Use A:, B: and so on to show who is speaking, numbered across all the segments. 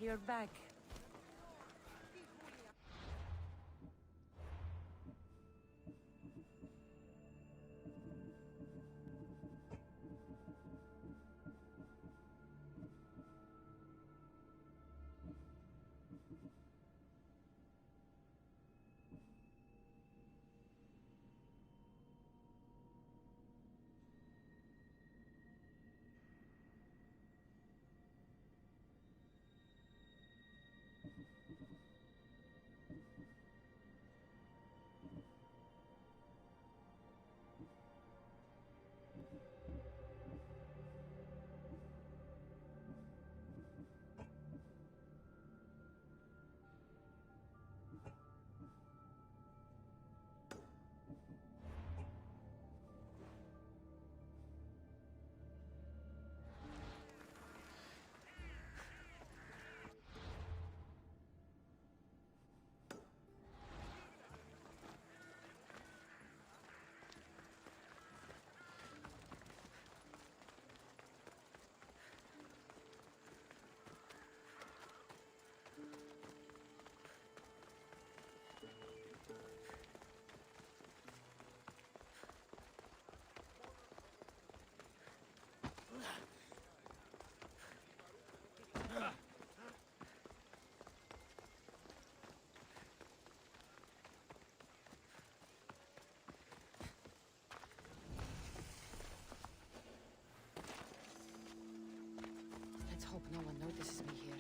A: you're back.
B: Let's hope no one notices me here.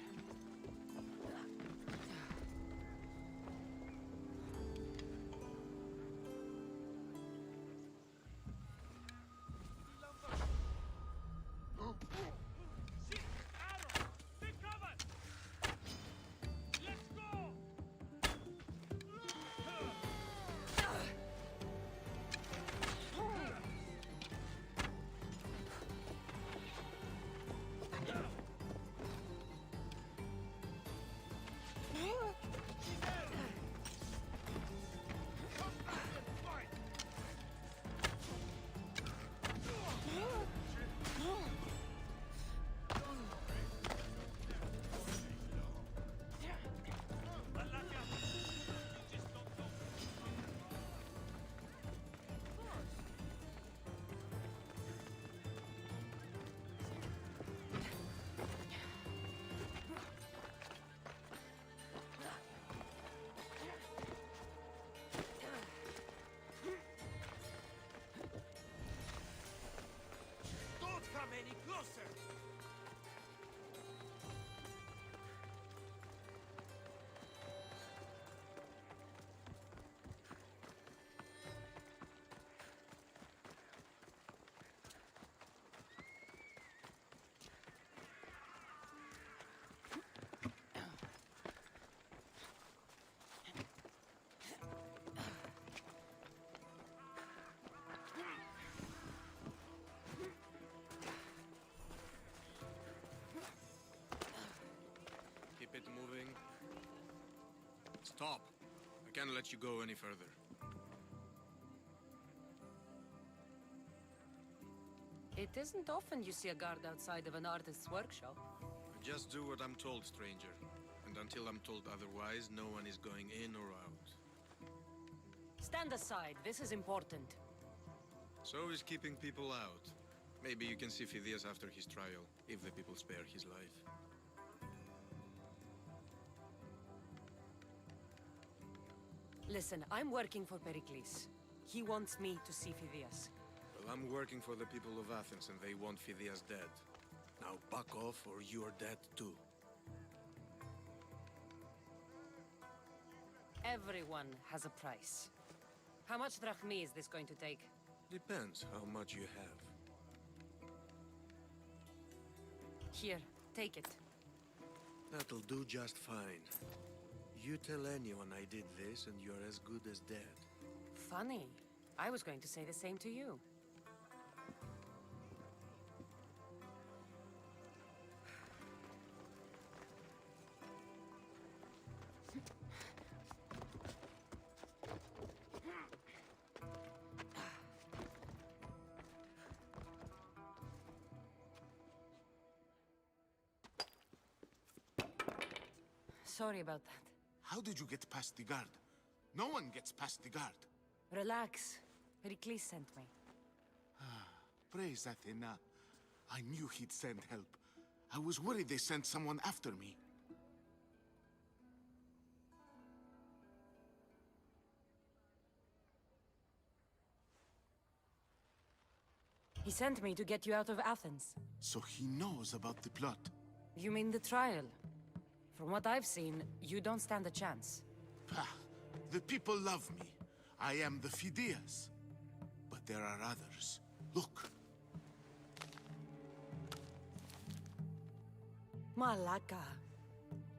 C: Come any closer!
D: Keep it moving. Stop! I can't let you go any further.
A: It isn't often you see a guard outside of an artist's workshop.
D: I just do what I'm told, stranger. And until I'm told otherwise, no one is going in or out.
A: Stand aside, this is important.
D: So is keeping people out. Maybe you can see Phidias after his trial, if the people spare his life.
A: Listen, I'm working for Pericles. He wants me to see Phidias.
D: Well, I'm working for the people of Athens and they want Phidias dead. Now back off or you're dead too.
A: Everyone has a price. How much drachmi is this going to take?
D: Depends how much you have.
A: Here, take it.
D: That'll do just fine. You tell anyone I did this and you're as good as dead.
A: Funny. I was going to say the same to you. Sorry about that.
E: How did you get past the guard? No one gets past the guard.
A: Relax. Pericles sent me.
E: Praise Athena. I knew he'd send help. I was worried they sent someone after me.
A: He sent me to get you out of Athens.
E: So he knows about the plot.
A: You mean the trial? From what I've seen, you don't stand a chance.
E: Pah, the people love me. I am the Phidias. But there are others. Look.
A: Malaka.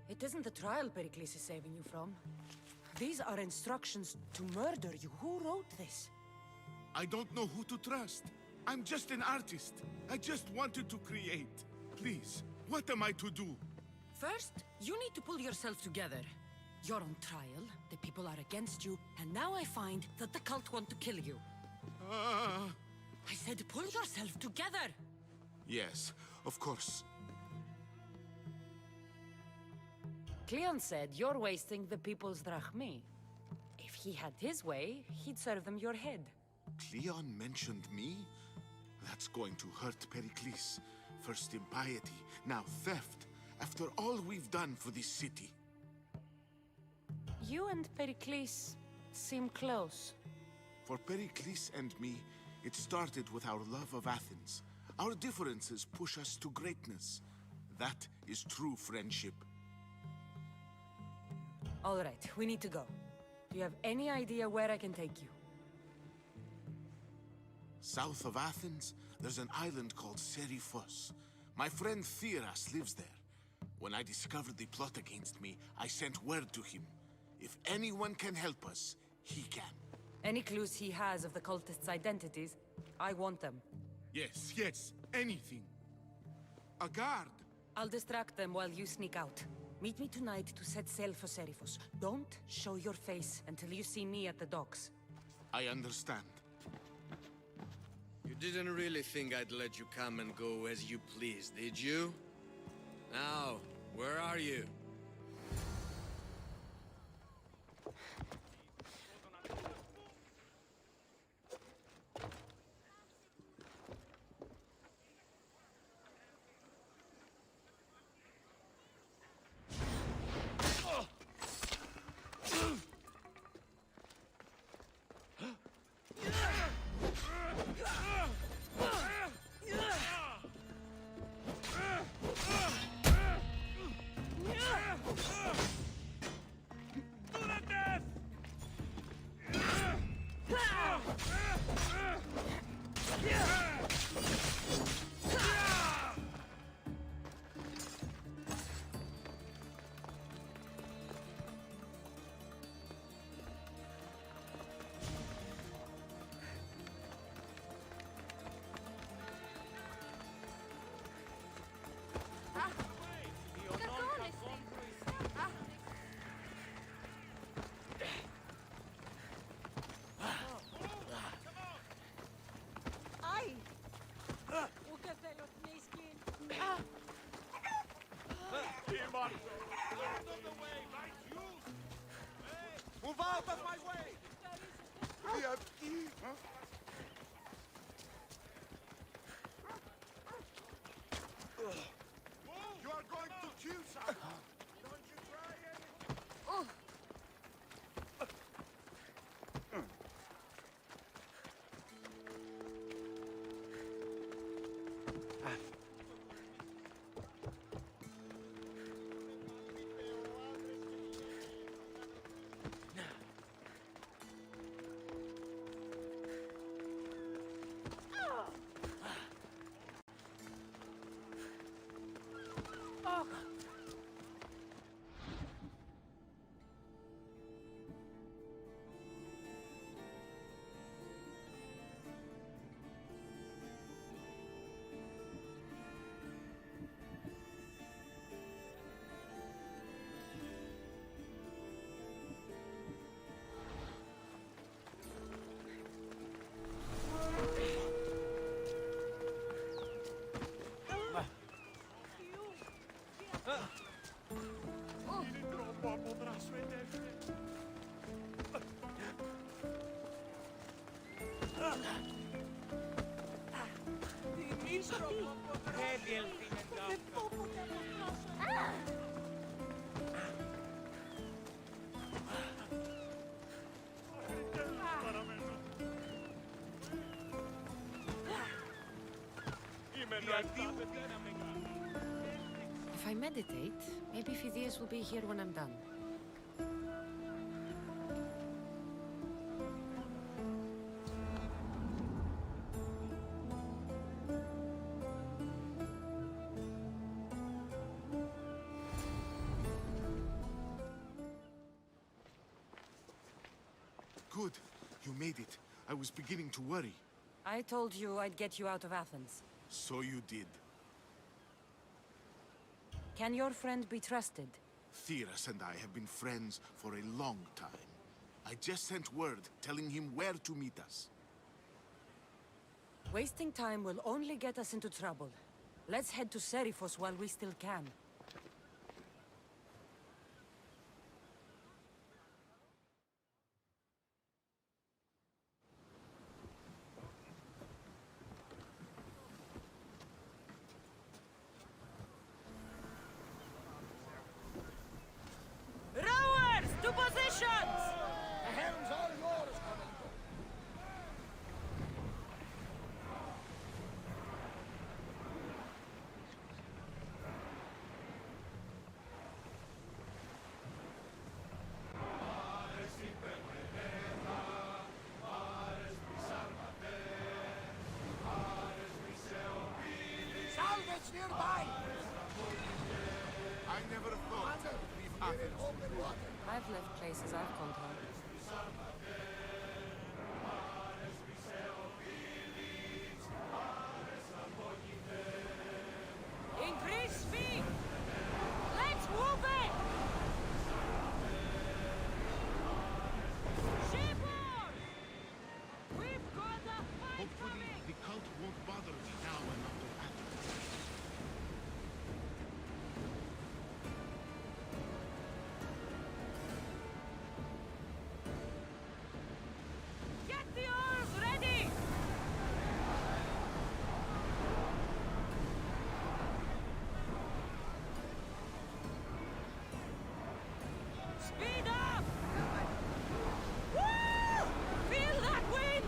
A: It isn't the trial Pericles is saving you from. These are instructions to murder you. Who wrote this?
E: I don't know who to trust. I'm just an artist. I just wanted to create. Please, what am I to do?
A: First, you need to pull yourself together. You're on trial, the people are against you, and now I find that the cult want to kill you. I said pull yourself together!
E: Yes, of course.
A: Cleon said you're wasting the people's drachmi. If he had his way, he'd serve them your head.
E: Cleon mentioned me? That's going to hurt Pericles. First impiety, now theft. After all we've done for this city.
A: You and Pericles seem close.
E: For Pericles and me, it started with our love of Athens. Our differences push us to greatness. That is true friendship.
A: All right, we need to go. Do you have any idea where I can take you?
E: South of Athens, there's an island called Seriphos. My friend Theras lives there. When I discovered the plot against me, I sent word to him. If anyone can help us, he can.
A: Any clues he has of the cultists' identities, I want them.
E: Yes, yes, anything. A guard.
A: I'll distract them while you sneak out. Meet me tonight to set sail for Seriphos. Don't show your face until you see me at the docks.
E: I understand.
D: You didn't really think I'd let you come and go as you please, did you? Now, where are you?
C: Move out of my way! You are going to kill someone! Don't you try anything!
B: If I meditate, maybe Phidias will be here when I'm done.
E: Good. You made it. I was beginning to worry.
A: I told you I'd get you out of Athens.
E: So you did.
A: Can your friend be trusted?
E: Theras and I have been friends for a long time. I just sent word telling him where to meet us.
A: Wasting time will only get us into trouble. Let's head to Serifos while we still can. Rowers, to positions!
C: The helm's all yours, Commander. Salvage nearby!
E: I never thought to leave Athens.
C: Open water.
B: I've left places I've called home.
A: Increase speed! Let's move it! Shipboard! We've got a fight
E: Hopefully,
A: coming!
E: the cult won't bother me now and after Athens.
A: Get the oars ready! Speed up! Woo! Feel that wind!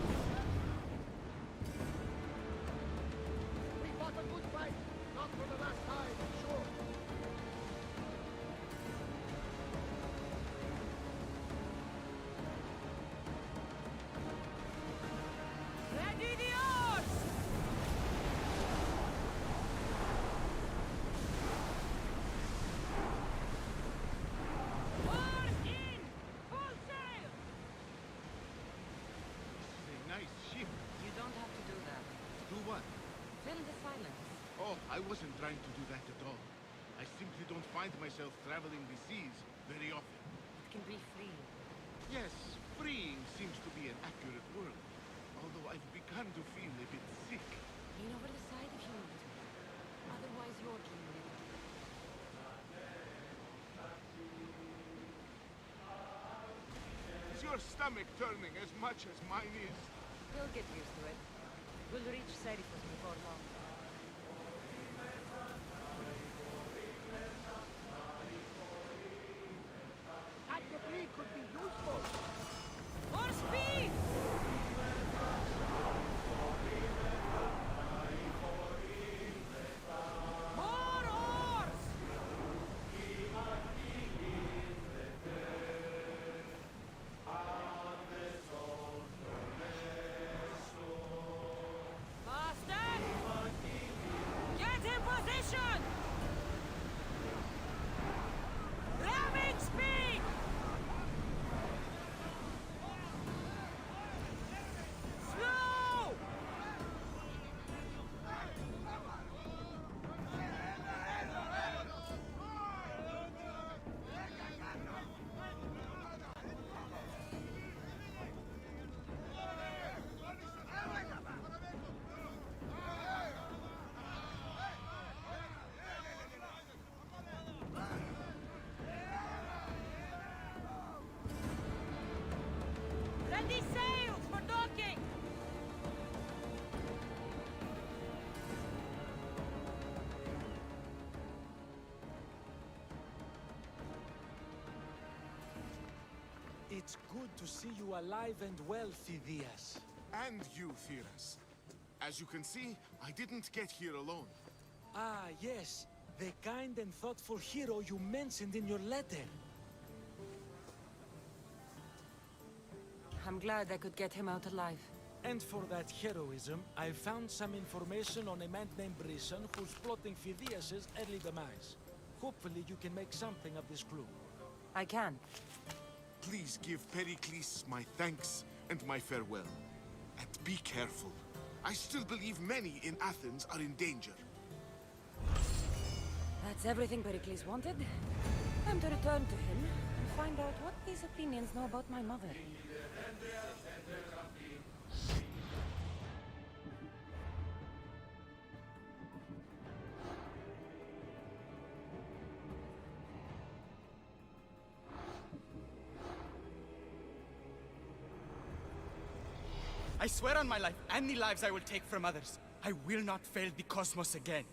C: We fought a good fight. Not for the last time, sure.
A: Ready the oars! Oars in! Full sail!
E: This is a nice ship.
B: You don't have to do that.
E: Do what?
B: Fill the silence.
E: Oh, I wasn't trying to do that at all. I simply don't find myself traveling the seas very often.
B: It can be free.
E: Yes, freeing seems to be an accurate word. Although I've begun to feel a bit sick.
B: Lean over the side if you need to. Otherwise, you're king later.
E: Is your stomach turning as much as mine is?
B: He'll get used to it. We'll reach Serifos before long.
C: That debris could be useful.
A: More speed! More oars! Faster! Get in position! Ramming speed! Slow! Ready sails for docking!
F: It's good to see you alive and well, Phidias.
E: And you, Theras. As you can see, I didn't get here alone.
F: Ah, yes. The kind and thoughtful hero you mentioned in your letter.
A: I'm glad I could get him out alive.
F: And for that heroism, I found some information on a man named Brisson who's plotting Phidias' early demise. Hopefully you can make something of this clue.
A: I can.
E: Please give Pericles my thanks and my farewell. And be careful. I still believe many in Athens are in danger.
A: That's everything Pericles wanted. Time to return to him and find out what these Athenians know about my mother.
G: I swear on my life and the lives I will take from others, I will not fail the cosmos again.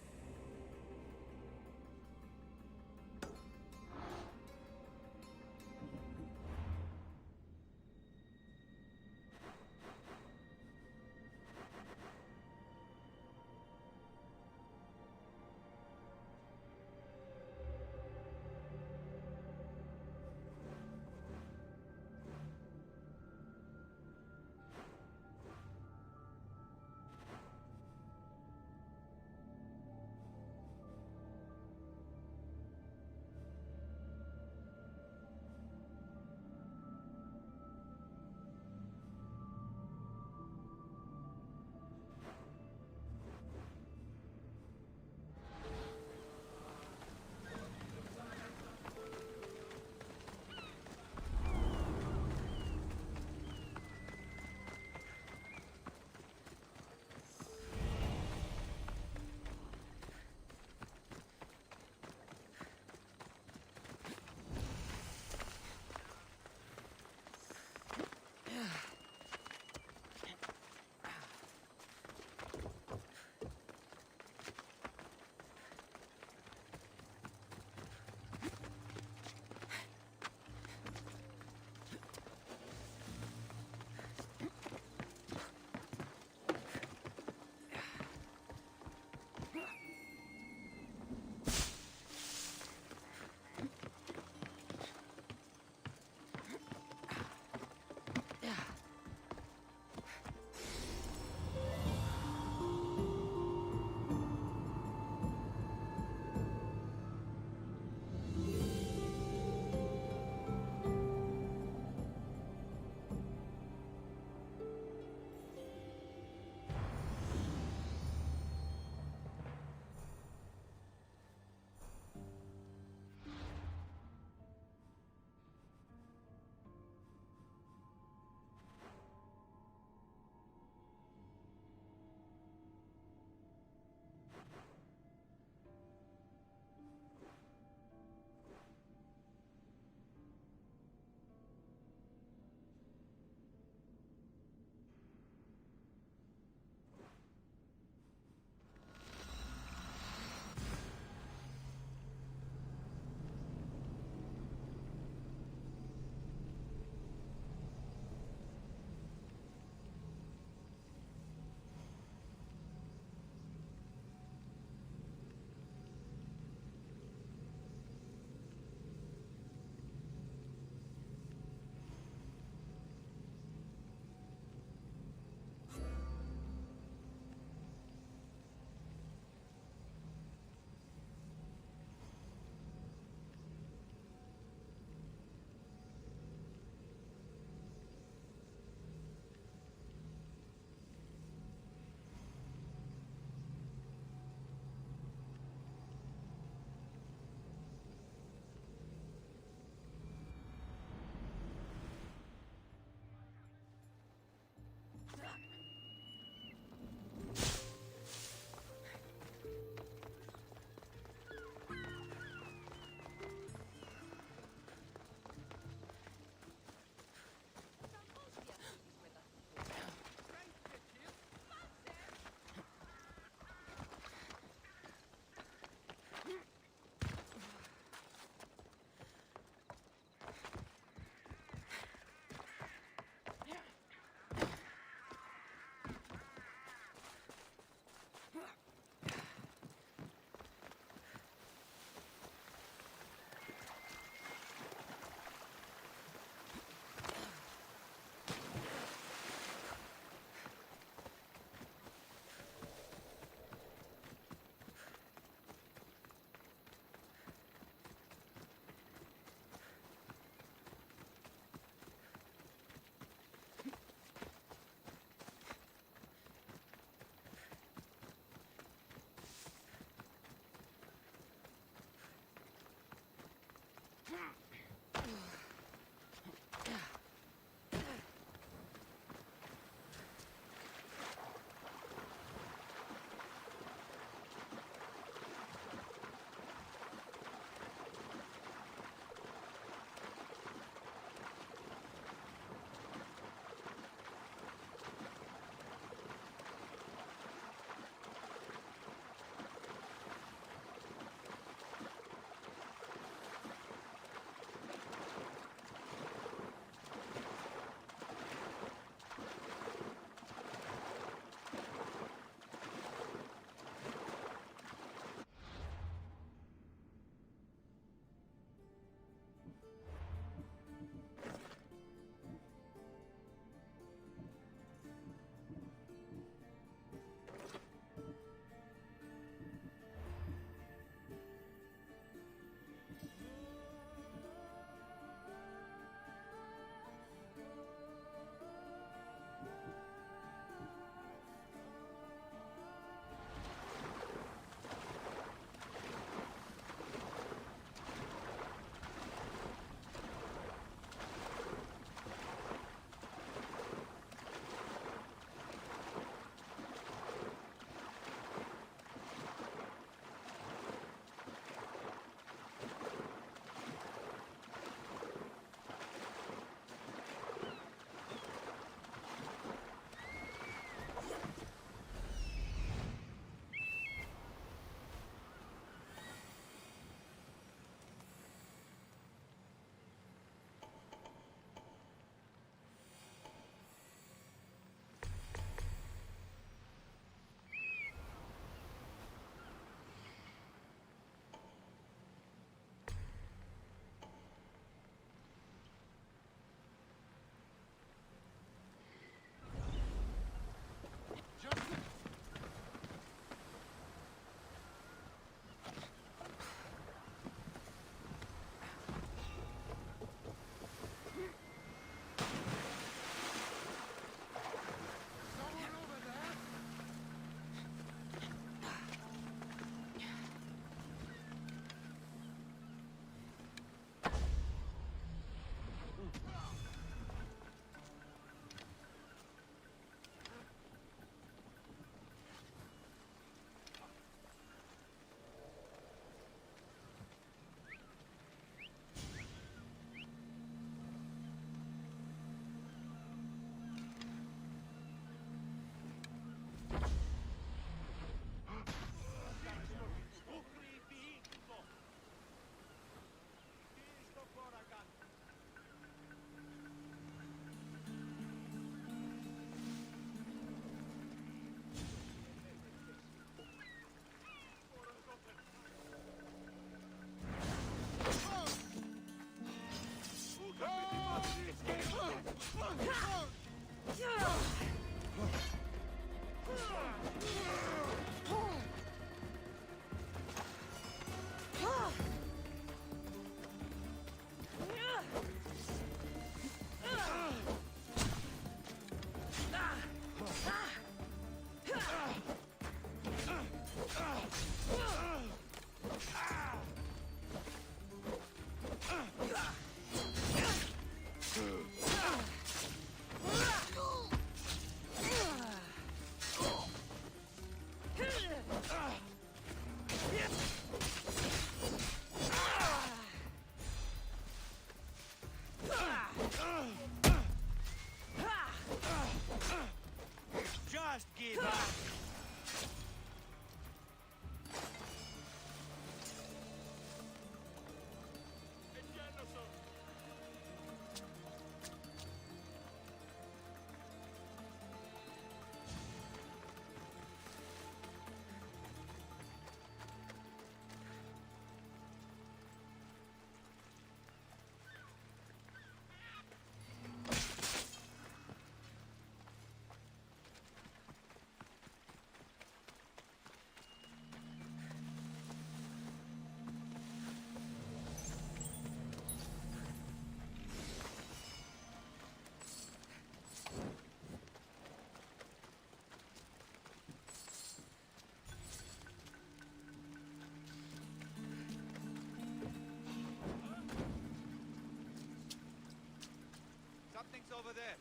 G: over there.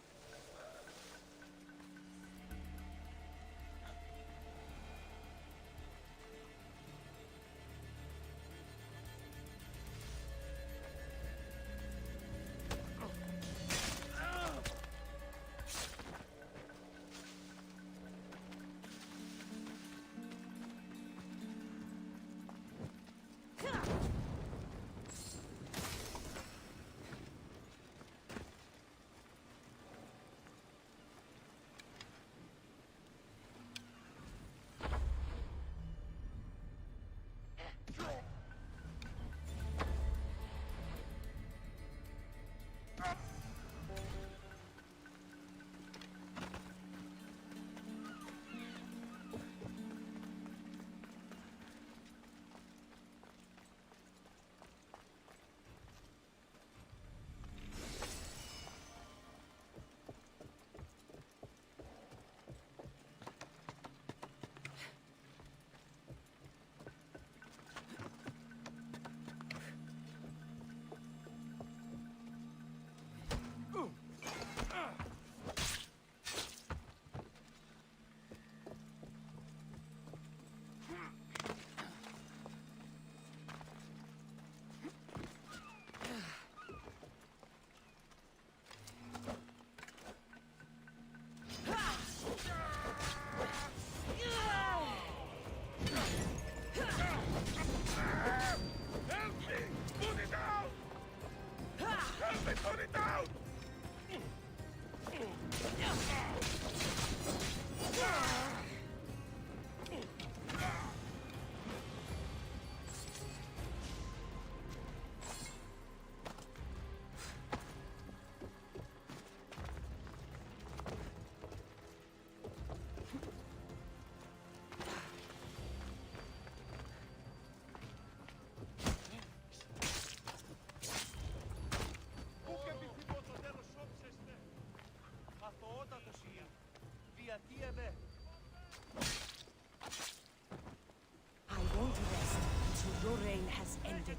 A: I won't rest until your reign has ended.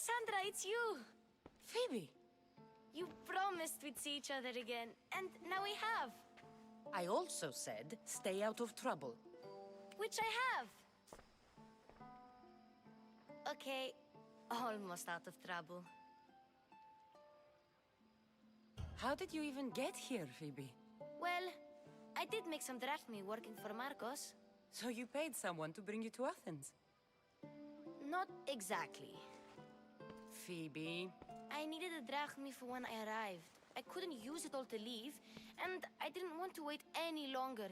H: Cassandra, it's you!
A: Phoebe,
H: You promised we'd see each other again, and now we have.
A: I also said stay out of trouble.
H: Which I have. Okay, almost out of trouble.
A: How did you even get here, Phoebe?
H: Well, I did make some drachmi working for Marcos.
A: So you paid someone to bring you to Athens?
H: Not exactly.
A: Phoebe...
H: I needed a drachmi for when I arrived. I couldn't use it all to leave, and I didn't want to wait any longer.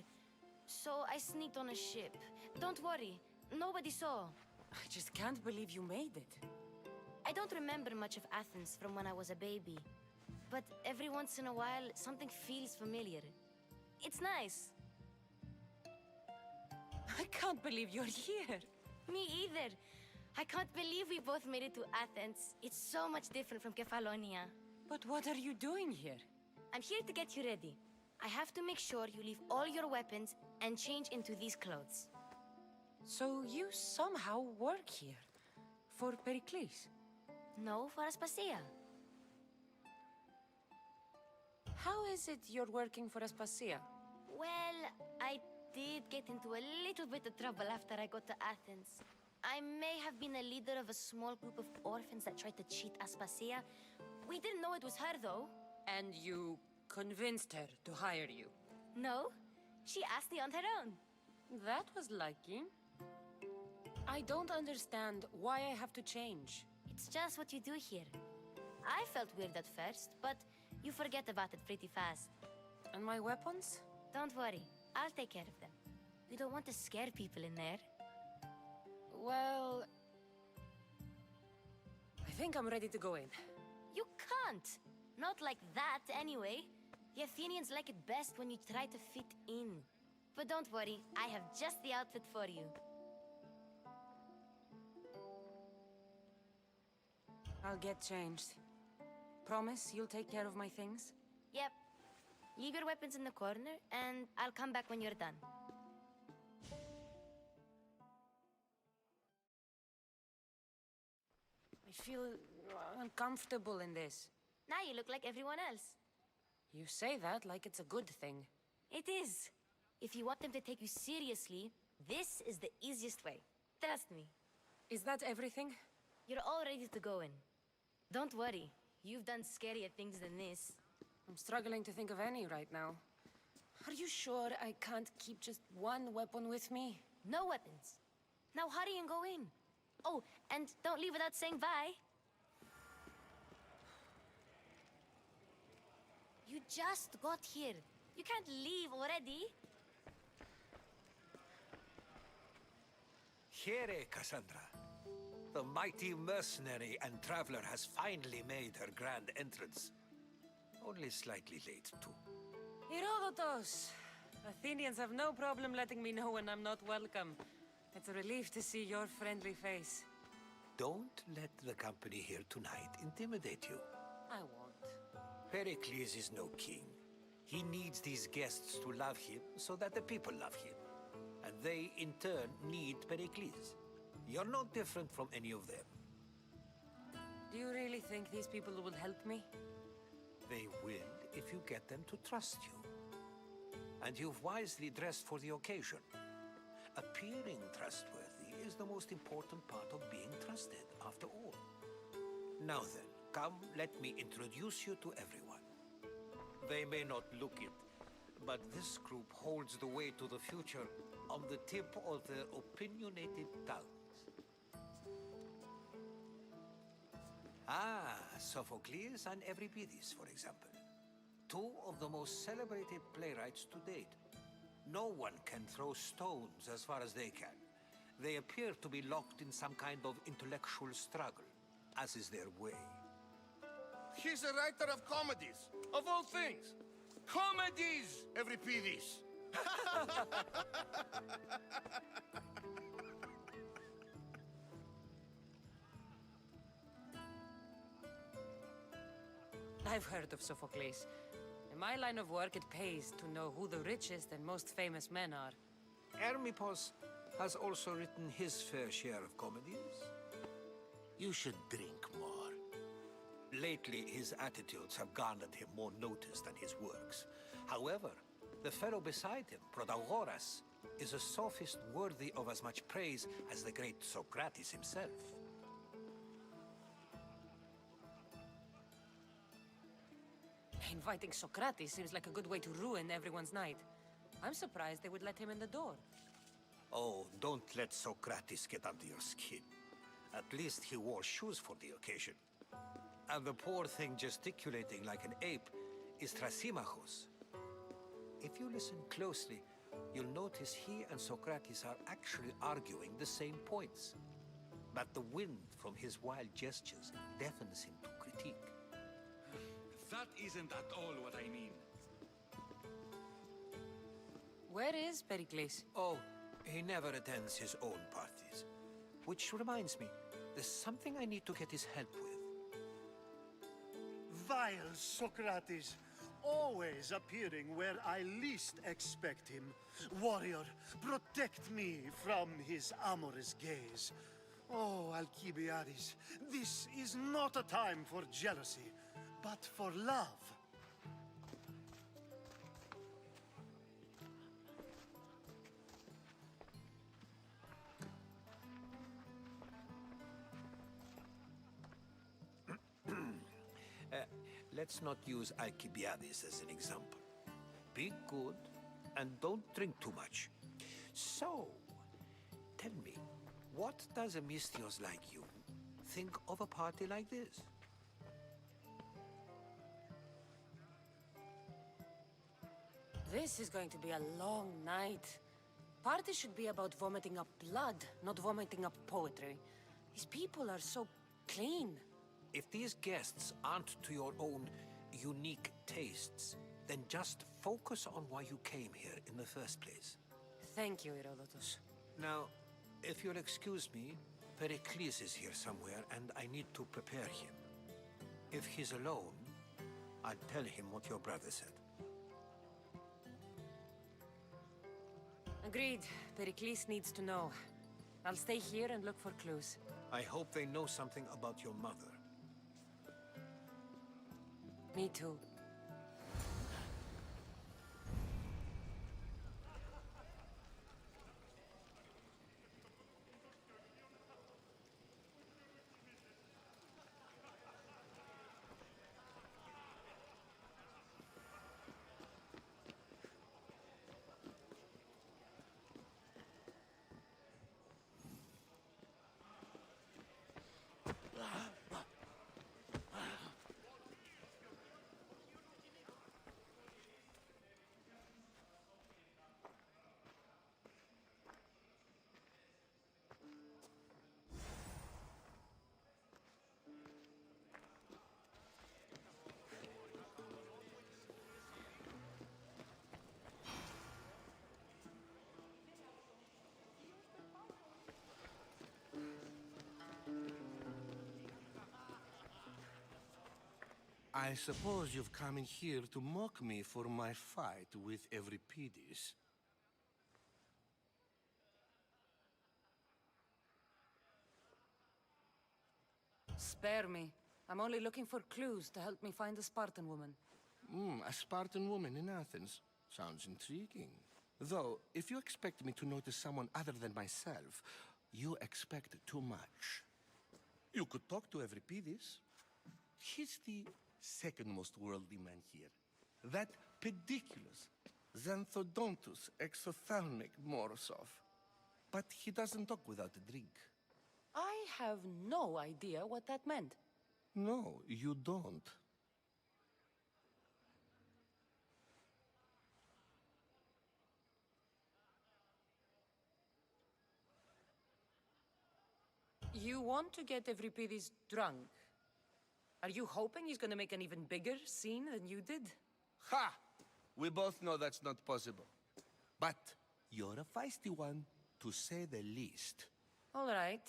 H: So I sneaked on a ship. Don't worry, nobody saw.
A: I just can't believe you made it.
H: I don't remember much of Athens from when I was a baby. But every once in a while, something feels familiar. It's nice.
A: I can't believe you're here.
H: Me either. I can't believe we both made it to Athens. It's so much different from Kefalonia.
A: But what are you doing here?
H: I'm here to get you ready. I have to make sure you leave all your weapons and change into these clothes.
A: So you somehow work here? For Pericles?
H: No, for Aspasia.
A: How is it you're working for Aspasia?
H: Well, I did get into a little bit of trouble after I got to Athens. I may have been a leader of a small group of orphans that tried to cheat Aspasia. We didn't know it was her, though.
A: And you convinced her to hire you?
H: No, she asked me on her own.
A: That was lucky. I don't understand why I have to change.
H: It's just what you do here. I felt weird at first, but you forget about it pretty fast.
A: And my weapons?
H: Don't worry, I'll take care of them. We don't want to scare people in there.
A: Well... I think I'm ready to go in.
H: You can't! Not like that, anyway. The Athenians like it best when you try to fit in. But don't worry, I have just the outfit for you.
A: I'll get changed. Promise you'll take care of my things?
H: Yep. Leave your weapons in the corner, and I'll come back when you're done.
A: I feel uncomfortable in this.
H: Now you look like everyone else.
A: You say that like it's a good thing.
H: It is. If you want them to take you seriously, this is the easiest way. Trust me.
A: Is that everything?
H: You're all ready to go in. Don't worry. You've done scarier things than this.
A: I'm struggling to think of any right now. Are you sure I can't keep just one weapon with me?
H: No weapons. Now hurry and go in. Oh, and don't leave without saying bye. You just got here. You can't leave already.
I: Here, Cassandra. The mighty mercenary and traveler has finally made her grand entrance. Only slightly late, too.
A: Herodotus! Athenians have no problem letting me know when I'm not welcome. It's a relief to see your friendly face.
I: Don't let the company here tonight intimidate you.
A: I won't.
I: Pericles is no king. He needs these guests to love him so that the people love him. And they, in turn, need Pericles. You're no different from any of them.
A: Do you really think these people will help me?
I: They will if you get them to trust you. And you've wisely dressed for the occasion. Appearing trustworthy is the most important part of being trusted, after all. Now then, come, let me introduce you to everyone. They may not look it, but this group holds the way to the future on the tip of their opinionated tongues. Ah, Sophocles and Euripides, for example. Two of the most celebrated playwrights to date. No one can throw stones as far as they can. They appear to be locked in some kind of intellectual struggle, as is their way.
C: He's a writer of comedies, of all things. Comedies, Euripides.
A: I've heard of Sophocles. In my line of work, it pays to know who the richest and most famous men are.
I: Hermippos has also written his fair share of comedies.
E: You should drink more.
I: Lately, his attitudes have garnered him more notice than his works. However, the fellow beside him, Protagoras, is a sophist worthy of as much praise as the great Socrates himself.
B: Inviting Socrates seems like a good way to ruin everyone's night. I'm surprised they would let him in the door.
I: Oh, don't let Socrates get under your skin. At least he wore shoes for the occasion. And the poor thing gesticulating like an ape is Thrasymachos. If you listen closely, you'll notice he and Socrates are actually arguing the same points. But the wind from his wild gestures deafens him to critique.
J: That isn't at all what I mean.
B: Where is Pericles?
I: Oh, he never attends his own parties. Which reminds me, there's something I need to get his help with.
K: Vile Socrates, always appearing where I least expect him. Warrior, protect me from his amorous gaze. Oh, Alcibiades, this is not a time for jealousy, but for love.
I: Let's not use Alcibiades as an example. Be good and don't drink too much. So, tell me, what does a Mystios like you think of a party like this?
B: This is going to be a long night. Party should be about vomiting up blood, not vomiting up poetry. These people are so clean.
I: If these guests aren't to your own unique tastes, then just focus on why you came here in the first place.
B: Thank you, Herodotus.
I: Now, if you'll excuse me, Pericles is here somewhere, and I need to prepare him. If he's alone, I'll tell him what your brother said.
B: Agreed. Pericles needs to know. I'll stay here and look for clues.
I: I hope they know something about your mother.
B: Me too.
C: I suppose you've come in here to mock me for my fight with Euripides.
B: Spare me. I'm only looking for clues to help me find a Spartan woman.
C: A Spartan woman in Athens. Sounds intriguing. Though, if you expect me to notice someone other than myself, you expect too much. You could talk to Euripides. He's the second most worldly man here. That pediculous, xanthodontus exophthalmic Morosov. But he doesn't talk without a drink.
B: I have no idea what that meant.
C: No, you don't.
B: You want to get Euripides drunk? Are you hoping he's gonna make an even bigger scene than you did?
C: Ha! We both know that's not possible. But you're a feisty one, to say the least.
B: All right.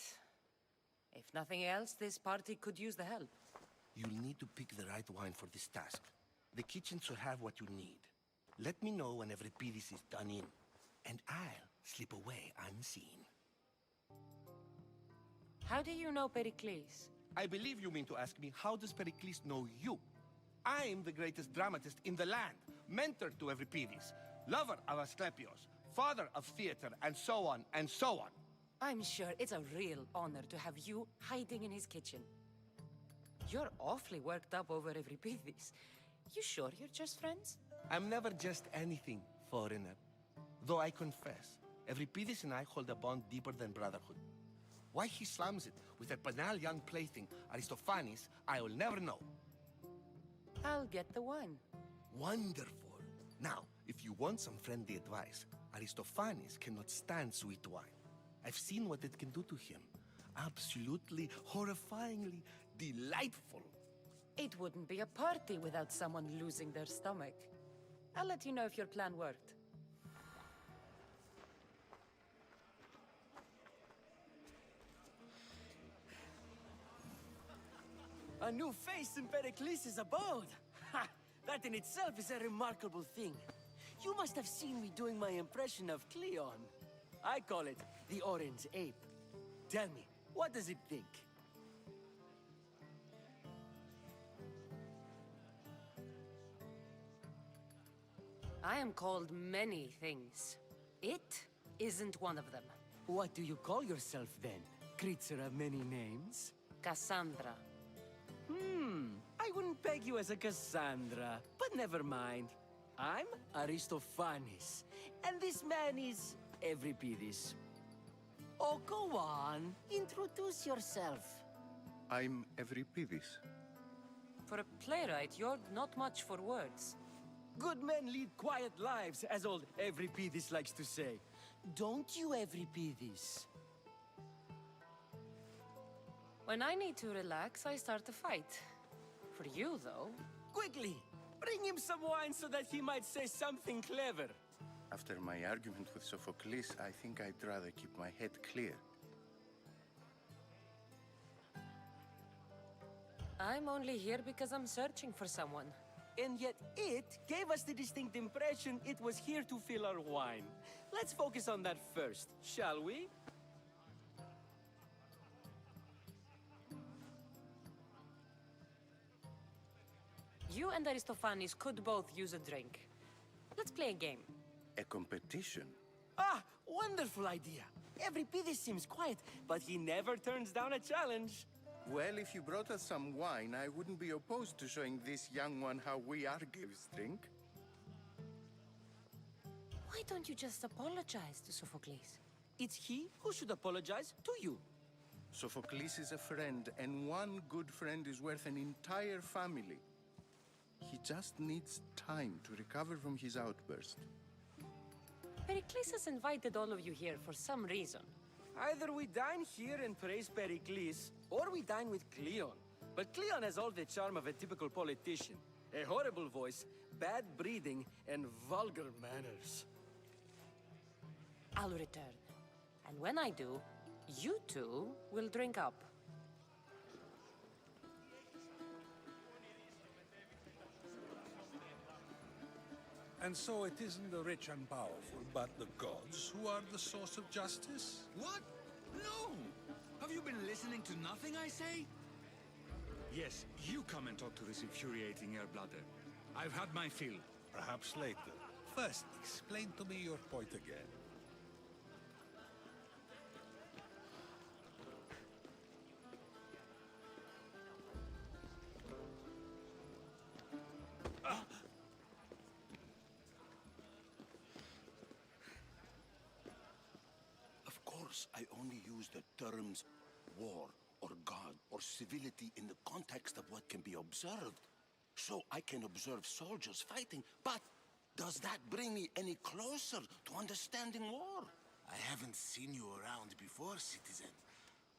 B: If nothing else, this party could use the help.
C: You'll need to pick the right wine for this task. The kitchen should have what you need. Let me know when Euripides is done in, and I'll slip away unseen.
B: How do you know Pericles?
C: I believe you mean to ask me, how does Pericles know you? I'm the greatest dramatist in the land, mentor to Euripides, lover of Asclepios, father of theater, and so on, and so on.
B: I'm sure it's a real honor to have you hiding in his kitchen. You're awfully worked up over Euripides. You sure you're just friends?
C: I'm never just anything, foreigner. Though I confess, Euripides and I hold a bond deeper than brotherhood. Why he slams it with that banal young plaything, Aristophanes, I will never know.
B: I'll get the wine.
C: Wonderful. Now, if you want some friendly advice, Aristophanes cannot stand sweet wine. I've seen what it can do to him. Absolutely, horrifyingly delightful.
B: It wouldn't be a party without someone losing their stomach. I'll let you know if your plan worked.
L: A new face in Pericles' abode! Ha! That in itself is a remarkable thing. You must have seen me doing my impression of Cleon. I call it the Orange Ape. Tell me, what does it think?
B: I am called many things. It isn't one of them.
L: What do you call yourself then? Creature of many names?
B: Cassandra.
L: I wouldn't peg you as a Cassandra, but never mind. I'm Aristophanes, and this man is Euripides. Oh, go on. Introduce yourself.
M: I'm Euripides.
B: For a playwright, you're not much for words.
L: Good men lead quiet lives, as old Euripides likes to say. Don't you, Euripides?
B: When I need to relax, I start a fight. For you, though...
L: Quickly! Bring him some wine so that he might say something clever.
M: After my argument with Sophocles, I think I'd rather keep my head clear.
B: I'm only here because I'm searching for someone.
L: And yet it gave us the distinct impression it was here to fill our wine. Let's focus on that first, shall we?
B: You and Aristophanes could both use a drink. Let's play a game.
M: A competition?
L: Ah, wonderful idea. Euripides seems quiet, but he never turns down a challenge.
M: Well, if you brought us some wine, I wouldn't be opposed to showing this young one how we Argives drink.
B: Why don't you just apologize to Sophocles?
L: It's he who should apologize to you.
M: Sophocles is a friend, and one good friend is worth an entire family. He just needs time to recover from his outburst.
B: Pericles has invited all of you here for some reason.
L: Either we dine here and praise Pericles, or we dine with Cleon. But Cleon has all the charm of a typical politician. A horrible voice, bad breeding, and vulgar manners.
B: I'll return. And when I do, you two will drink up.
N: And so it isn't the rich and powerful, but the gods who are the source of justice?
J: What? No! Have you been listening to nothing I say? Yes, you come and talk to this infuriating airbladder. I've had my fill.
N: Perhaps later. First, explain to me your point again.
O: Of course, I only use the terms war or God or civility in the context of what can be observed. So I can observe soldiers fighting, but does that bring me any closer to understanding war?
E: I haven't seen you around before, citizen.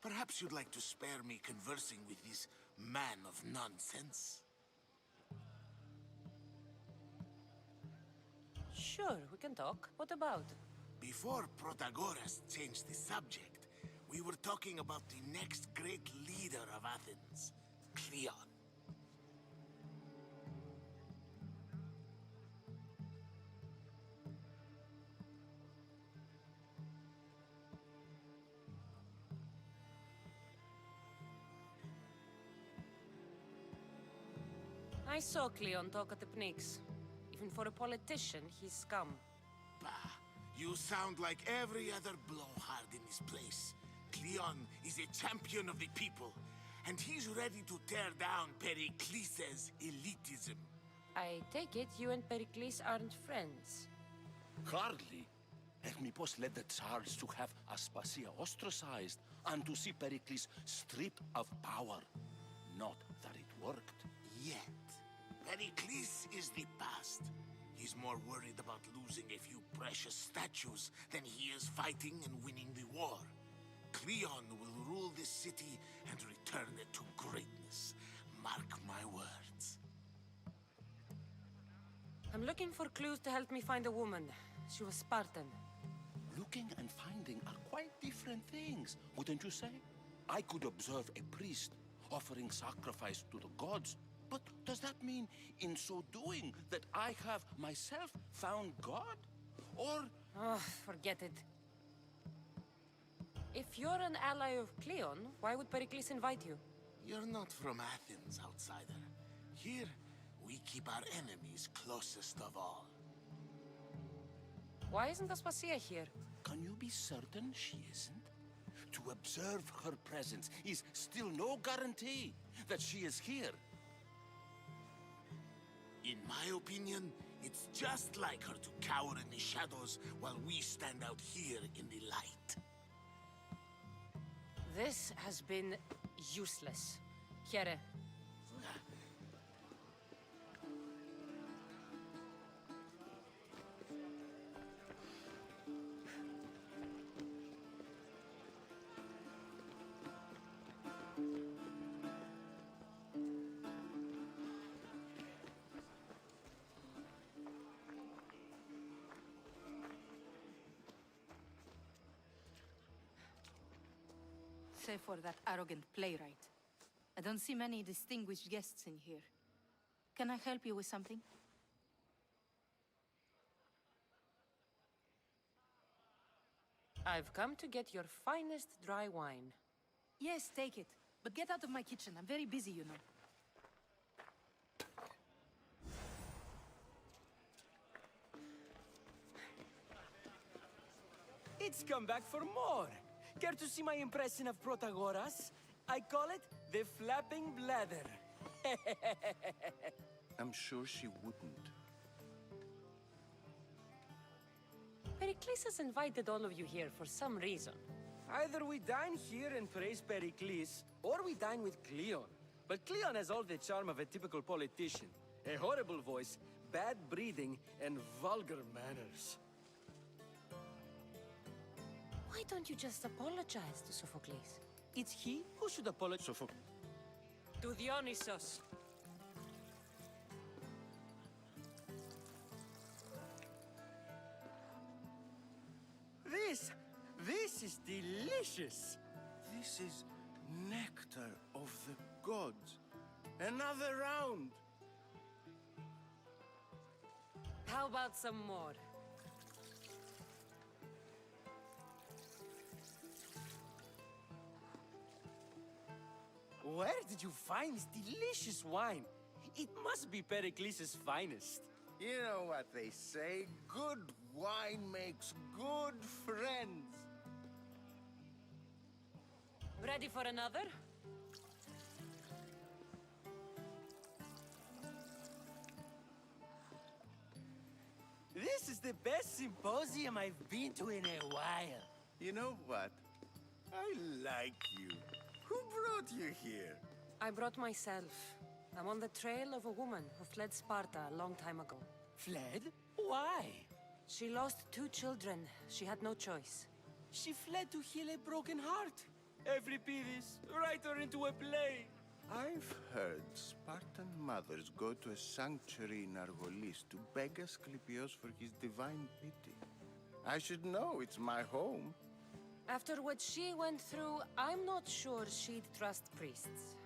E: Perhaps you'd like to spare me conversing with this man of nonsense?
B: Sure, we can talk. What about?
E: Before Protagoras changed the subject, we were talking about the next great leader of Athens, Cleon.
B: I saw Cleon talk at the Pnyx. Even for a politician, he's scum.
E: Bah, you sound like every other blowhard in this place. Cleon is a champion of the people, and he's ready to tear down Pericles' elitism.
B: I take it you and Pericles aren't friends.
O: Hardly. Hermipos led the Tsars to have Aspasia ostracized and to see Pericles stripped of power. Not that it worked.
E: Yet, Pericles is the past. He's more worried about losing a few precious statues than he is fighting and winning the war. Cleon will rule this city and return it to greatness. Mark my words.
B: I'm looking for clues to help me find a woman. She was Spartan.
O: Looking and finding are quite different things, wouldn't you say? I could observe a priest offering sacrifice to the gods, but does that mean, in so doing, that I have myself found God? Or...
B: Oh, forget it. If you're an ally of Cleon, why would Pericles invite you?
E: You're not from Athens, outsider. Here, we keep our enemies closest of all.
B: Why isn't Aspasia here?
O: Can you be certain she isn't? To observe her presence is still no guarantee that she is here.
E: In my opinion, it's just like her to cower in the shadows while we stand out here in the light.
B: This has been useless. Here.
P: Save for that arrogant playwright. I don't see many distinguished guests in here. Can I help you with something?
B: I've come to get your finest dry wine.
P: Yes, take it. But get out of my kitchen. I'm very busy, you know.
L: It's come back for more. Care to see my impression of Protagoras? I call it the flapping bladder.
M: I'm sure she wouldn't.
B: Pericles has invited all of you here for some reason.
L: Either we dine here and praise Pericles, or we dine with Cleon. But Cleon has all the charm of a typical politician. A horrible voice, bad breeding, and vulgar manners.
B: Why don't you just apologize to Sophocles?
L: It's he who should apologize.
B: To Dionysos.
L: This is delicious.
M: This is nectar of the gods. Another round.
B: How about some more?
L: Where did you find this delicious wine? It must be Pericles' finest.
M: You know what they say, good wine makes good friends.
B: Ready for another?
L: This is the best symposium I've been to in a while.
M: You know what? I like you. Who brought you here?
B: I brought myself. I'm on the trail of a woman who fled Sparta a long time ago.
L: Fled? Why?
B: She lost 2 children. She had no choice.
L: She fled to heal a broken heart. Every Pidis, write her into a play.
M: I've heard Spartan mothers go to a sanctuary in Argolis to beg Asclepios for his divine pity. I should know, it's my home.
B: After what she went through, I'm not sure she'd trust priests.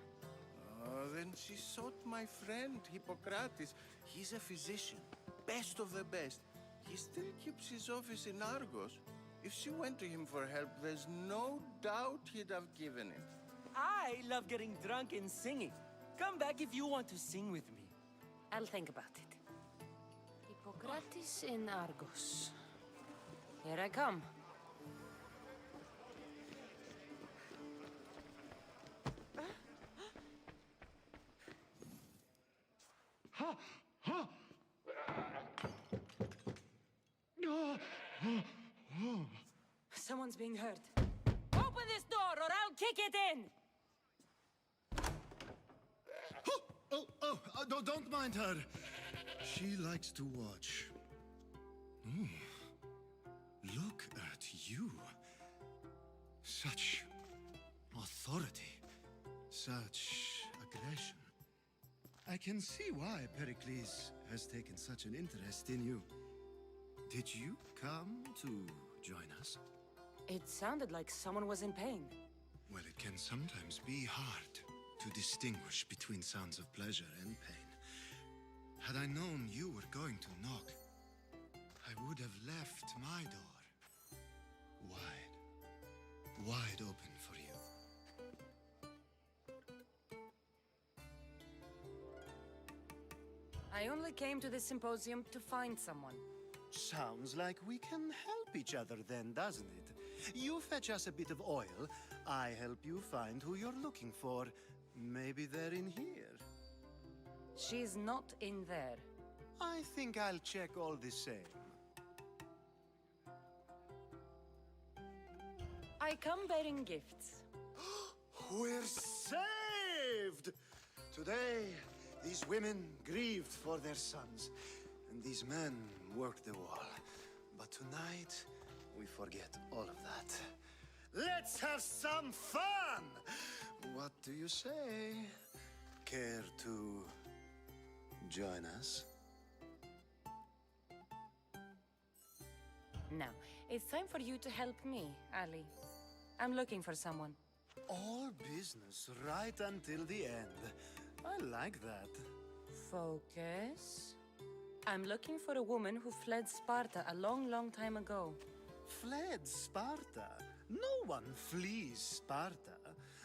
M: Oh, then she sought my friend, Hippocrates. He's a physician, best of the best. He still keeps his office in Argos. If she went to him for help, there's no doubt he'd have given it.
L: I love getting drunk and singing. Come back if you want to sing with me.
B: I'll think about it. Hippocrates in Argos. Here I come. Someone's being hurt. Open this door or I'll kick it in!
K: Don't mind her. She likes to watch. Ooh. Look at you. Such authority. Such aggression. I can see why Pericles has taken such an interest in you. Did you come to join us?
B: It sounded like someone was in pain.
K: Well, it can sometimes be hard to distinguish between sounds of pleasure and pain. Had I known you were going to knock, I would have left my door wide open for you.
B: I only came to this symposium to find someone.
K: Sounds like we can help each other then, doesn't it? You fetch us a bit of oil, I help you find who you're looking for. Maybe they're in here.
B: She's not in there.
K: I think I'll check all the same.
B: I come bearing gifts.
K: We're saved! Today, these women grieved for their sons, and these men worked the wall. But tonight, we forget all of that. Let's have some fun! What do you say? Care to join us?
B: Now, it's time for you to help me, Ali. I'm looking for someone.
K: All business right until the end. I like that.
B: Focus. I'm looking for a woman who fled Sparta a long, long time ago.
K: Fled Sparta? No one flees Sparta.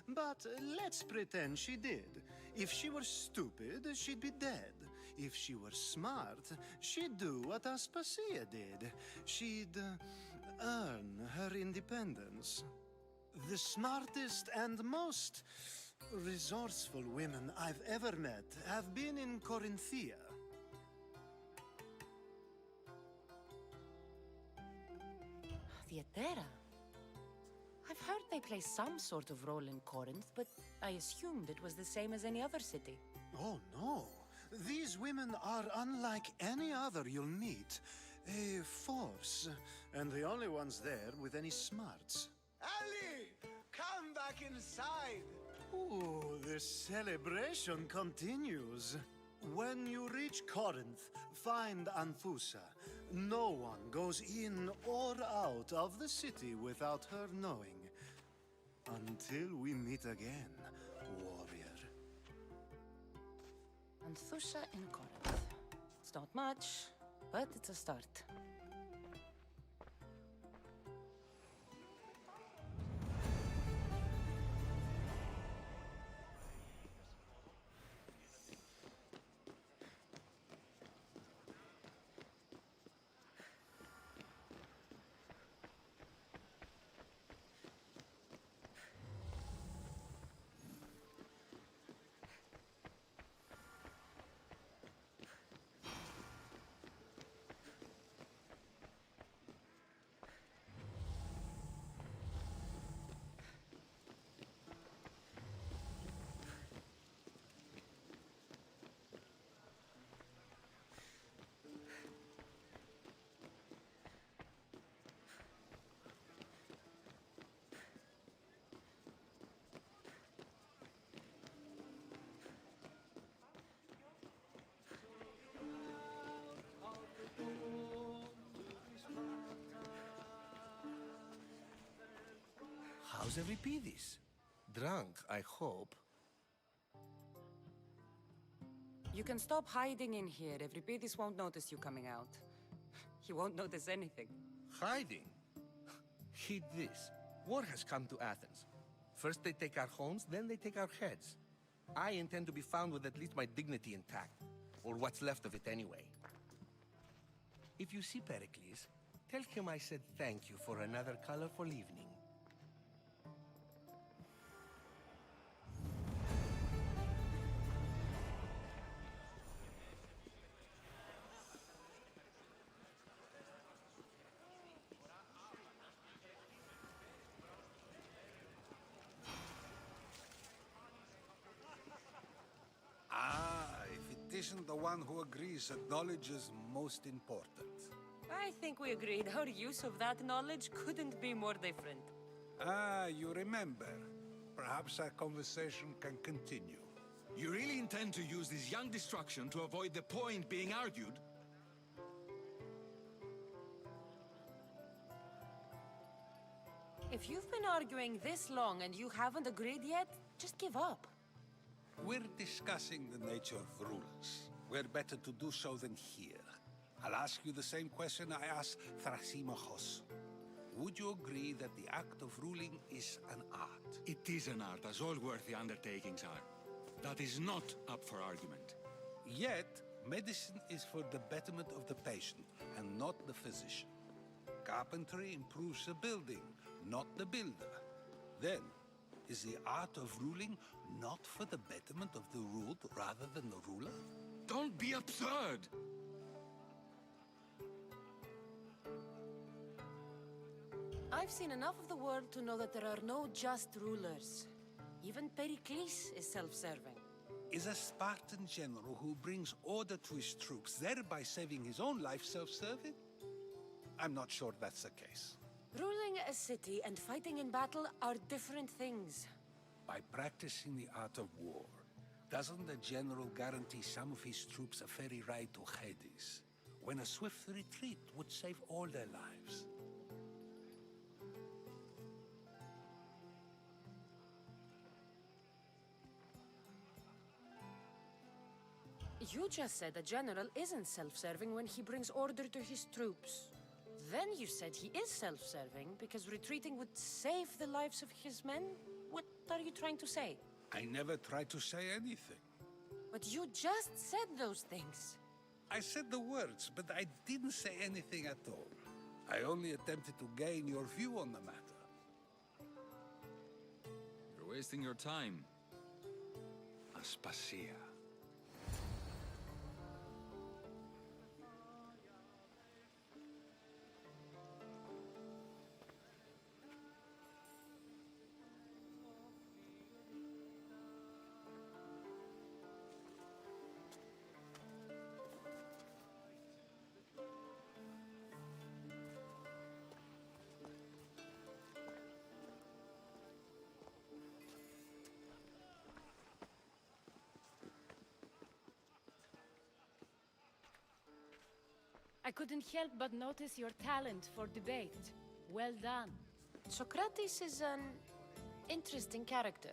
K: But let's pretend she did. If she were stupid, she'd be dead. If she were smart, she'd do what Aspasia did. She'd earn her independence. The smartest and most resourceful women I've ever met have been in Corinthia.
B: Theatera? I've heard they play some sort of role in Corinth, but I assumed it was the same as any other city.
K: Oh, no. These women are unlike any other you'll meet. A force, and the only ones there with any smarts.
M: Ali! Come back inside!
K: Ooh, the celebration continues. When you reach Corinth, find Anthusa. No one goes in or out of the city without her knowing. Until we meet again, warrior.
B: Anthusa in Corinth. It's not much, but it's a start.
C: How's Euripides? Drunk, I hope.
B: You can stop hiding in here. Euripides won't notice you coming out. He won't notice anything.
C: Hiding? Heed this. War has come to Athens. First they take our homes, then they take our heads. I intend to be found with at least my dignity intact. or what's left of it anyway. If you see Pericles, tell him I said thank you for another colorful evening.
N: If it isn't the one who agrees that knowledge is most important.
B: I think we agreed our use of that knowledge couldn't be more different.
N: You remember. Perhaps our conversation can continue.
J: You really intend to use this young destruction to avoid the point being argued?
B: If you've been arguing this long and you haven't agreed yet, just give up.
N: We're discussing the nature of rulers. Where better to do so than here? I'll ask you the same question I asked Thrasimachos. Would you agree that the act of ruling is an art?
J: It is an art, as all worthy undertakings are. That is not up for argument.
N: Yet, medicine is for the betterment of the patient, and not the physician. Carpentry improves the building, not the builder. Then, is the art of ruling not for the betterment of the ruled rather than the ruler?
J: Don't be absurd!
B: I've seen enough of the world to know that there are no just rulers. Even Pericles is self-serving.
N: Is a Spartan general who brings order to his troops, thereby saving his own life, self-serving? I'm not sure that's the case.
B: Ruling a city and fighting in battle are different things.
N: By practicing the art of war, doesn't the general guarantee some of his troops a ferry ride to Hades, when a swift retreat would save all their lives?
B: You just said a general isn't self-serving when he brings order to his troops. Then you said he is self-serving because retreating would save the lives of his men? What are you trying to say?
N: I never tried to say anything.
B: But you just said those things.
N: I said the words, but I didn't say anything at all. I only attempted to gain your view on the matter.
J: You're wasting your time. Aspasia.
Q: I couldn't help but notice your talent for debate. Well done.
B: Socrates is an interesting character.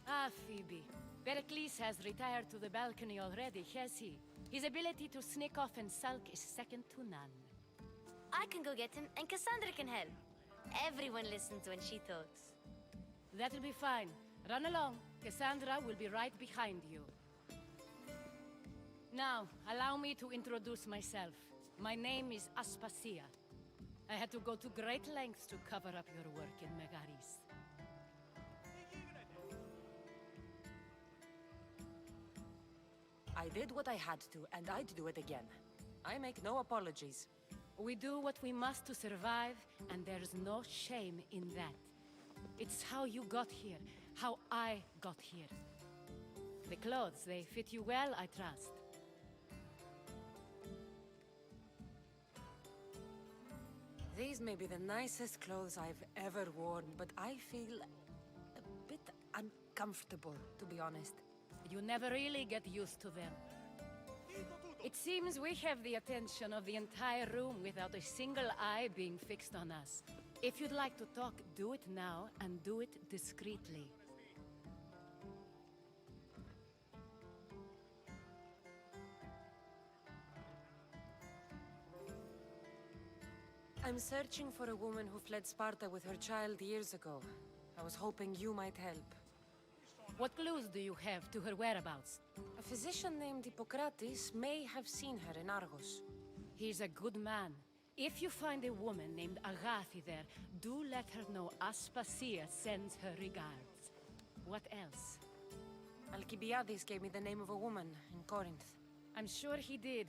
Q: Ah, Phoebe. Pericles has retired to the balcony already, has he? His ability to sneak off and sulk is second to none.
H: I can go get him, and Cassandra can help. Everyone listens when she talks.
Q: That'll be fine. Run along. Cassandra will be right behind you. Now, allow me to introduce myself. My name is Aspasia. I had to go to great lengths to cover up your work in Megaris.
B: I did what I had to, and I'd do it again. I make no apologies.
Q: We do what we must to survive, and there's no shame in that. It's how you got here, how I got here. The clothes, they fit you well, I trust.
B: These may be the nicest clothes I've ever worn, but I feel a bit uncomfortable, to be honest.
Q: You never really get used to them. It seems we have the attention of the entire room without a single eye being fixed on us. If you'd like to talk, do it now, and do it discreetly.
B: I'm searching for a woman who fled Sparta with her child years ago. I was hoping you might help.
Q: What clues do you have to her whereabouts?
B: A physician named Hippocrates may have seen her in Argos.
Q: He's a good man. If you find a woman named Agathi there, do let her know Aspasia sends her regards. What else?
B: Alcibiades gave me the name of a woman in Corinth.
Q: I'm sure he did.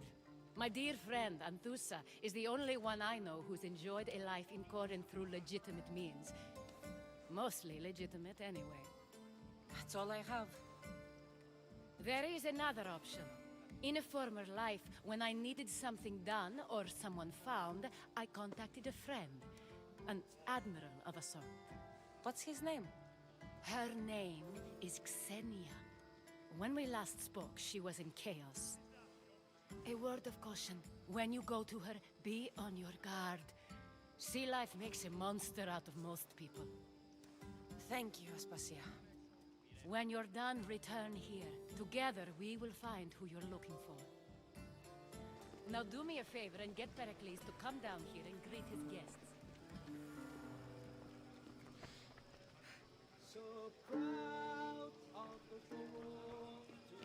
Q: My dear friend, Anthusa, is the only one I know who's enjoyed a life in Corinth through legitimate means. Mostly legitimate, anyway.
B: That's all I have.
Q: There is another option. In a former life, when I needed something done or someone found, I contacted a friend. An admiral of a sort.
B: What's his name?
Q: Her name is Xenia. When we last spoke, she was in chaos. A word of caution. When you go to her, be on your guard. Sea life makes a monster out of most people.
B: Thank you, Aspasia.
Q: When you're done, return here. Together, we will find who you're looking for. Now do me a favor and get Pericles to come down here and greet his guests.
F: So proud of the fool to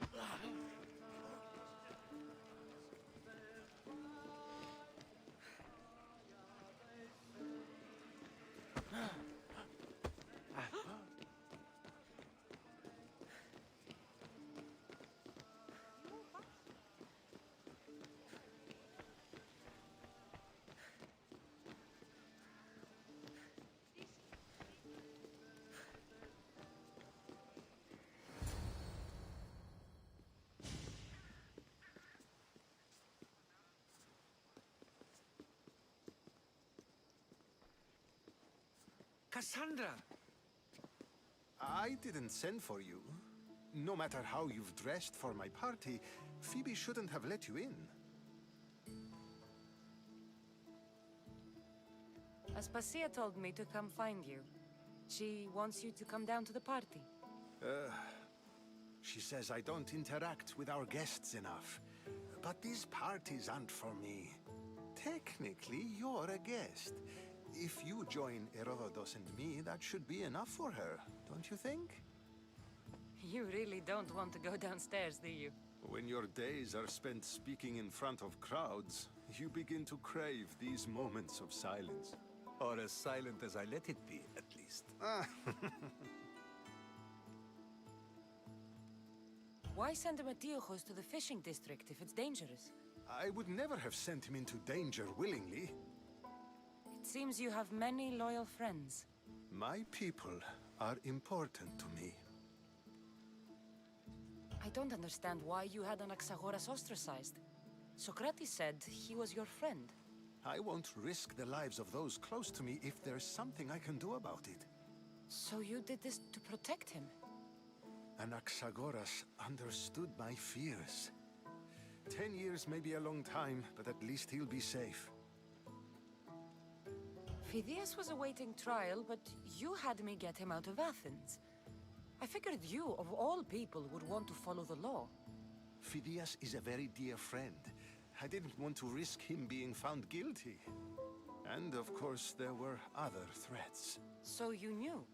R: Cassandra!
S: I didn't send for you. No matter how you've dressed for my party, Phoebe shouldn't have let you in.
B: Aspasia told me to come find you. She wants you to come down to the party.
S: She says I don't interact with our guests enough. But these parties aren't for me. Technically, you're a guest. If you join Herodotus and me, that should be enough for her, don't you think?
B: You really don't want to go downstairs, do you?
S: When your days are spent speaking in front of crowds, you begin to crave these moments of silence.
I: Or as silent as I let it be, at least.
B: Why send Metiochos to the fishing district if it's dangerous?
S: I would never have sent him into danger willingly.
B: It seems you have many loyal friends.
S: My people are important to me.
B: I don't understand why you had Anaxagoras ostracized. Socrates said he was your friend.
S: I won't risk the lives of those close to me if there's something I can do about it.
B: So you did this to protect him?
S: Anaxagoras understood my fears. 10 years may be a long time, but at least he'll be safe.
B: Phidias was awaiting trial, but you had me get him out of Athens. I figured you, of all people, would want to follow the law.
S: Phidias is a very dear friend. I didn't want to risk him being found guilty. And of course, there were other threats.
B: So you knew?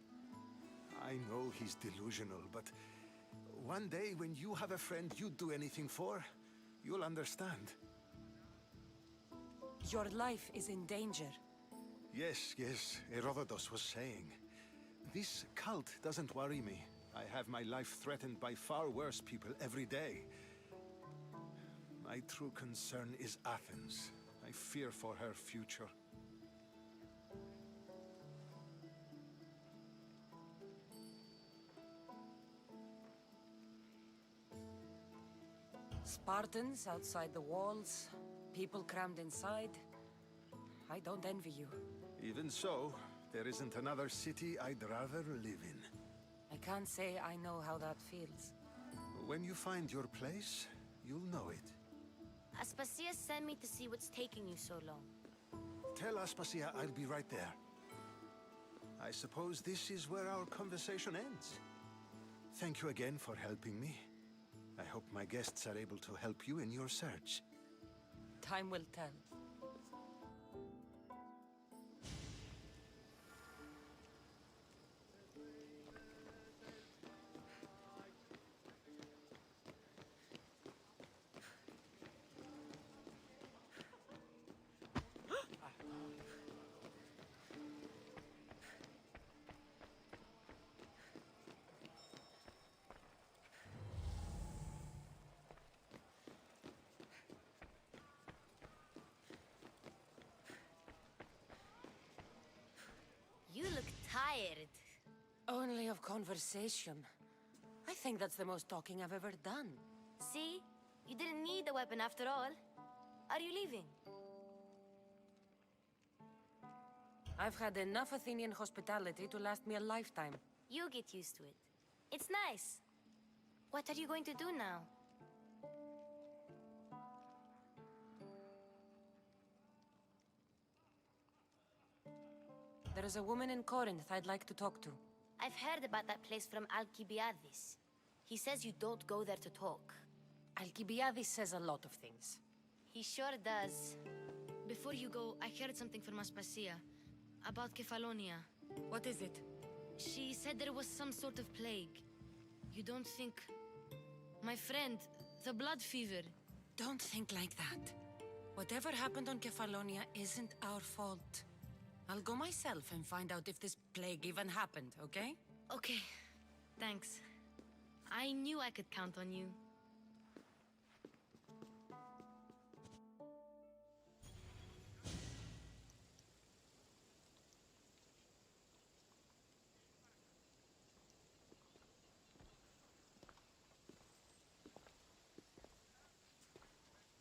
S: I know he's delusional, but one day when you have a friend you'd do anything for, you'll understand.
B: Your life is in danger.
S: Yes, Herodotus was saying. This cult doesn't worry me. I have my life threatened by far worse people every day. My true concern is Athens. I fear for her future.
B: Spartans outside the walls, people crammed inside. I don't envy you.
S: Even so, there isn't another city I'd rather live in.
B: I can't say I know how that feels.
S: When you find your place, you'll know it.
H: Aspasia sent me to see what's taking you so long.
S: Tell Aspasia I'll be right there. I suppose this is where our conversation ends. Thank you again for helping me. I hope my guests are able to help you in your search.
B: Time will tell. Conversation. I think that's the most talking I've ever done.
H: See? You didn't need the weapon after all. Are you leaving?
B: I've had enough Athenian hospitality to last me a lifetime.
H: You get used to it. It's nice. What are you going to do now?
B: There is a woman in Corinth I'd like to talk to.
H: I've heard about that place from Alcibiades. He says you don't go there to talk.
B: Alcibiades says a lot of things.
H: He sure does. Before you go, I heard something from Aspasia. About Kefalonia.
B: What is it?
H: She said there was some sort of plague. You don't think... My friend, the blood fever.
A: Don't think like that. Whatever happened on Kefalonia isn't our fault. I'll go myself and find out if this plague even happened, okay?
H: Okay. Thanks. I knew I could count on you.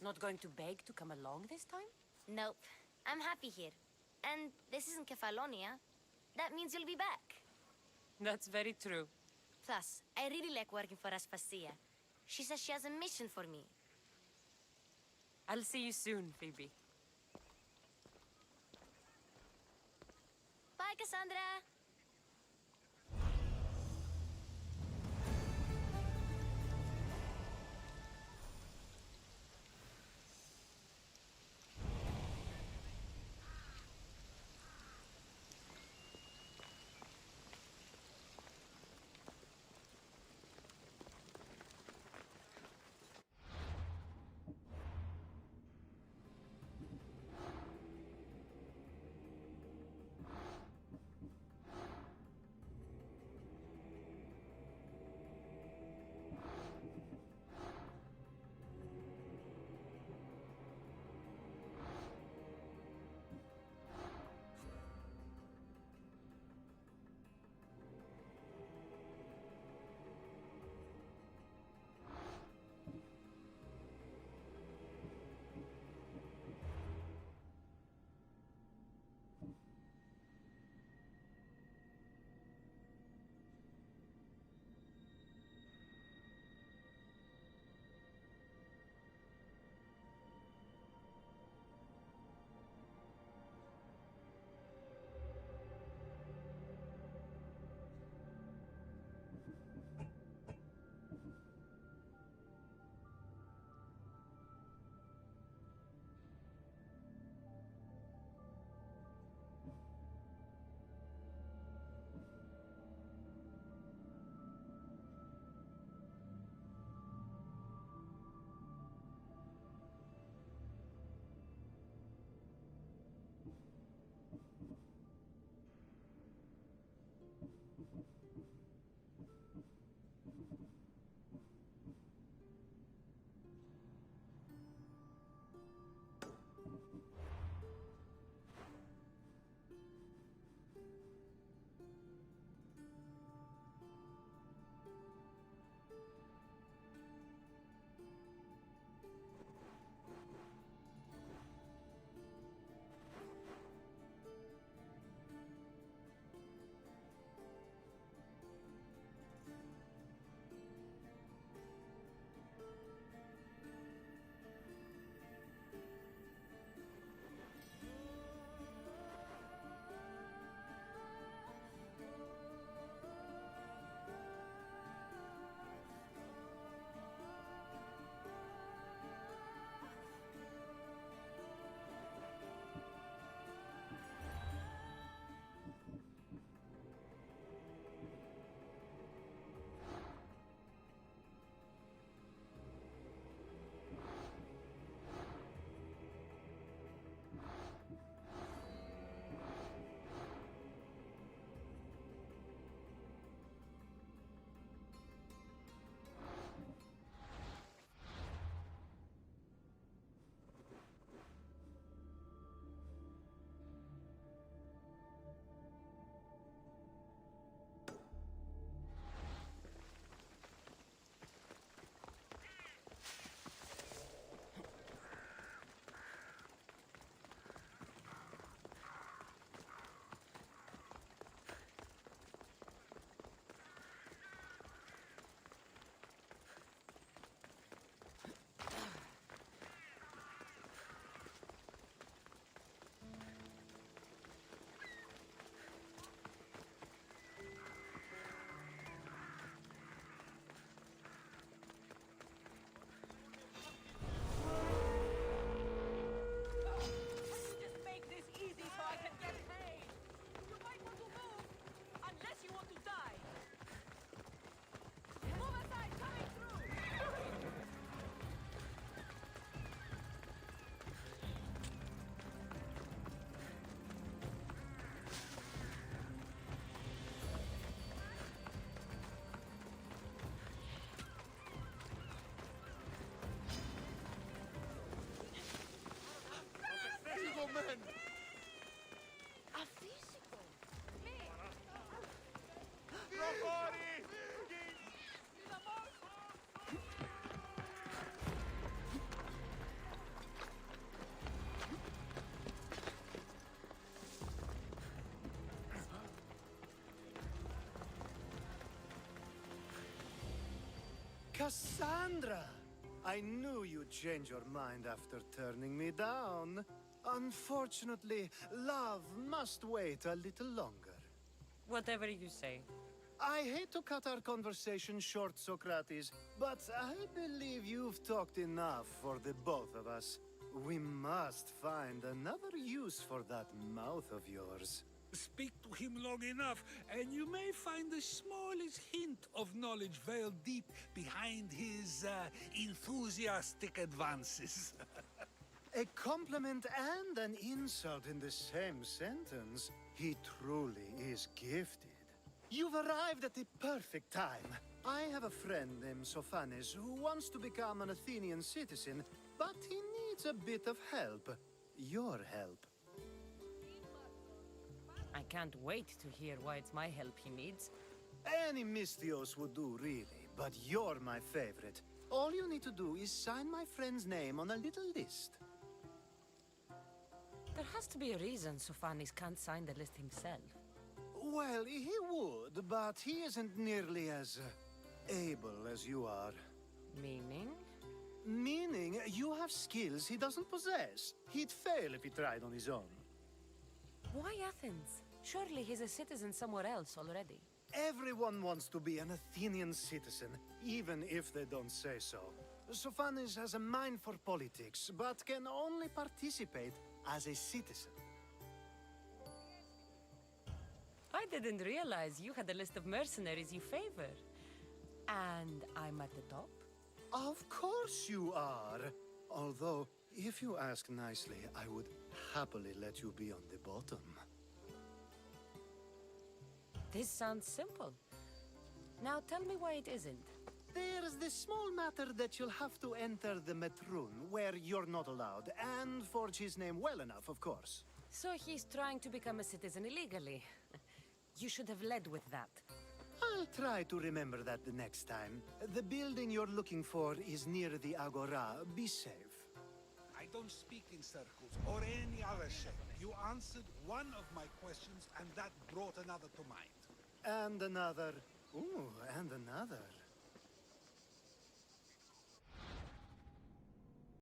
B: Not going to beg to come along this time?
H: Nope. I'm happy here. And this isn't Kefalonia. That means you'll be back.
B: That's very true.
H: Plus, I really like working for Aspasia. She says she has a mission for me.
B: I'll see you soon, Phoebe.
H: Bye, Cassandra!
K: Cassandra! I knew you'd change your mind after turning me down. Unfortunately, love must wait a little longer.
B: Whatever you say.
K: I hate to cut our conversation short, Socrates, but I believe you've talked enough for the both of us. We must find another use for that mouth of yours.
J: Speak to him long enough, and you may find the smallest hint of knowledge veiled deep behind his enthusiastic advances.
K: A compliment and an insult in the same sentence. He truly is gifted. You've arrived at the perfect time. I have a friend named Sophanes who wants to become an Athenian citizen, but he needs a bit of help. Your help.
B: I can't wait to hear why it's my help he needs.
K: Any Mystios would do, really, but you're my favorite. All you need to do is sign my friend's name on a little list.
B: There has to be a reason Sophanes can't sign the list himself.
K: Well, he would, but he isn't nearly as able as you are.
B: Meaning?
K: Meaning you have skills he doesn't possess. He'd fail if he tried on his own.
B: Why Athens? Surely he's a citizen somewhere else already.
K: Everyone wants to be an Athenian citizen, even if they don't say so. Sophanes has a mind for politics, but can only participate as a citizen.
B: I didn't realize you had a list of mercenaries you favor. And I'm at the top?
K: Of course you are. Although, if you ask nicely, I would happily let you be on the bottom.
B: This sounds simple. Now tell me why it isn't.
K: There's the small matter that you'll have to enter the Metroon, where you're not allowed, and forge his name well enough, of course.
B: So he's trying to become a citizen illegally. You should have led with that.
K: I'll try to remember that the next time. The building you're looking for is near the Agora. Be safe.
N: I don't speak in circles or any other shape. You answered one of my questions, and that brought another to mind.
K: And another. Ooh, and another.